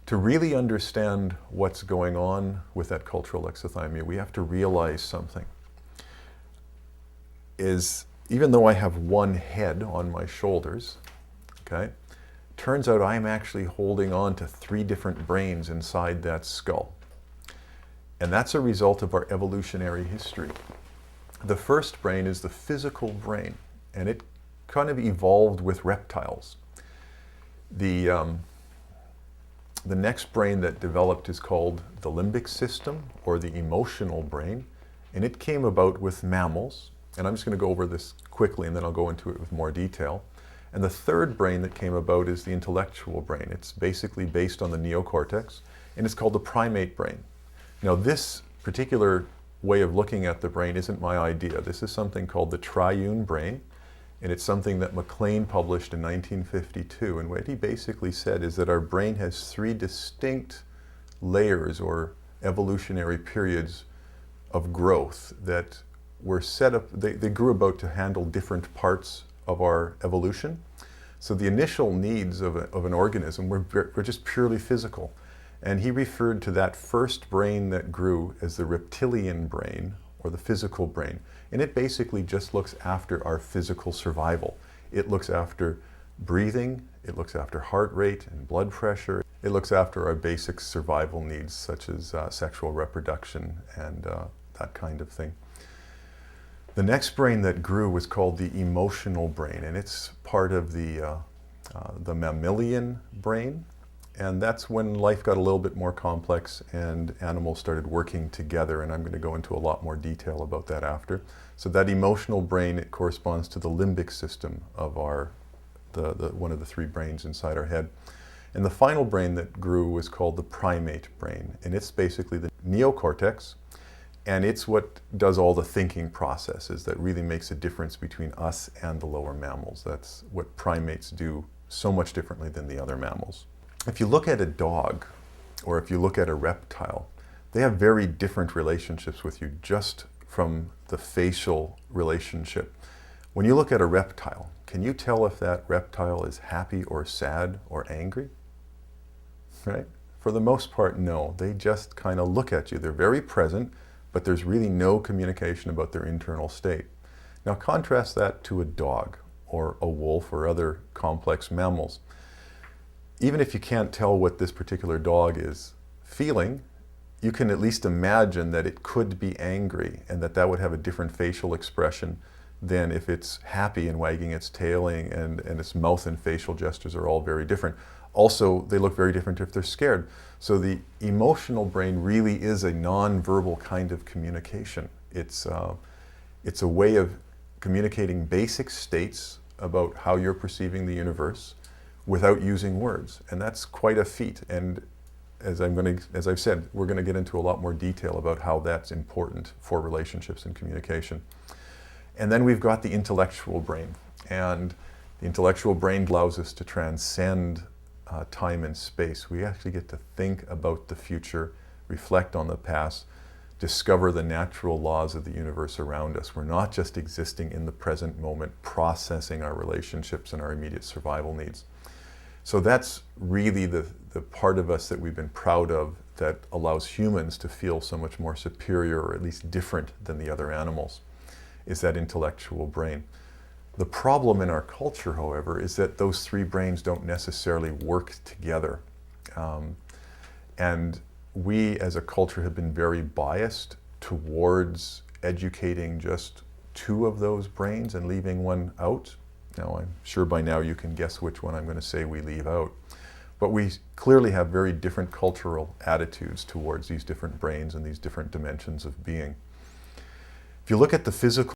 To really understand what's going on with that cultural alexithymia, we have to realize something. Even though I have one head on my shoulders, okay, turns out I'm actually holding on to 3 different brains inside that skull. And that's a result of our evolutionary history. The first brain is the physical brain, and it kind of evolved with reptiles. The next brain that developed is called the limbic system, or the emotional brain, and it came about with mammals. And I'm just going to go over this quickly, and then I'll go into it with more detail. And the third brain that came about is the intellectual brain. It's basically based on the neocortex, and it's called the primate brain. Now, this particular way of looking at the brain isn't my idea. This is something called the Triune Brain, and it's something that MacLean published in 1952. And what he basically said is that our brain has 3 distinct layers or evolutionary periods of growth that were set up. They grew about to handle different parts of our evolution. So the initial needs of an organism were just purely physical. And he referred to that first brain that grew as the reptilian brain, or the physical brain. And it basically just looks after our physical survival. It looks after breathing, it looks after heart rate and blood pressure. It looks after our basic survival needs, such as sexual reproduction and that kind of thing. The next brain that grew was called the emotional brain, and it's part of the mammalian brain. And that's when life got a little bit more complex and animals started working together, and I'm going to go into a lot more detail about that after. So that emotional brain, it corresponds to the limbic system of one of the 3 brains inside our head. And the final brain that grew was called the primate brain, and it's basically the neocortex, and it's what does all the thinking processes that really makes a difference between us and the lower mammals. That's what primates do so much differently than the other mammals. If you look at a dog, or if you look at a reptile, they have very different relationships with you just from the facial relationship. When you look at a reptile, can you tell if that reptile is happy or sad or angry? Right? For the most part, no. They just kind of look at you. They're very present, but there's really no communication about their internal state. Now contrast that to a dog or a wolf or other complex mammals. Even if you can't tell what this particular dog is feeling, you can at least imagine that it could be angry, and that would have a different facial expression than if it's happy and wagging its tail, and its mouth and facial gestures are all very different. Also, they look very different if they're scared. So the emotional brain really is a non-verbal kind of communication. It's a way of communicating basic states about how you're perceiving the universe without using words, and that's quite a feat. And as I've said, we're going to get into a lot more detail about how that's important for relationships and communication. And then we've got the intellectual brain, and the intellectual brain allows us to transcend time and space. We actually get to think about the future, reflect on the past, discover the natural laws of the universe around us. We're not just existing in the present moment, processing our relationships and our immediate survival needs. So that's really the part of us that we've been proud of, that allows humans to feel so much more superior, or at least different than the other animals, is that intellectual brain. The problem in our culture, however, is that those 3 brains don't necessarily work together. And we as a culture have been very biased towards educating just 2 of those brains and leaving one out. Now, I'm sure by now you can guess which one I'm going to say we leave out. But we clearly have very different cultural attitudes towards these different brains and these different dimensions of being. If you look at the physical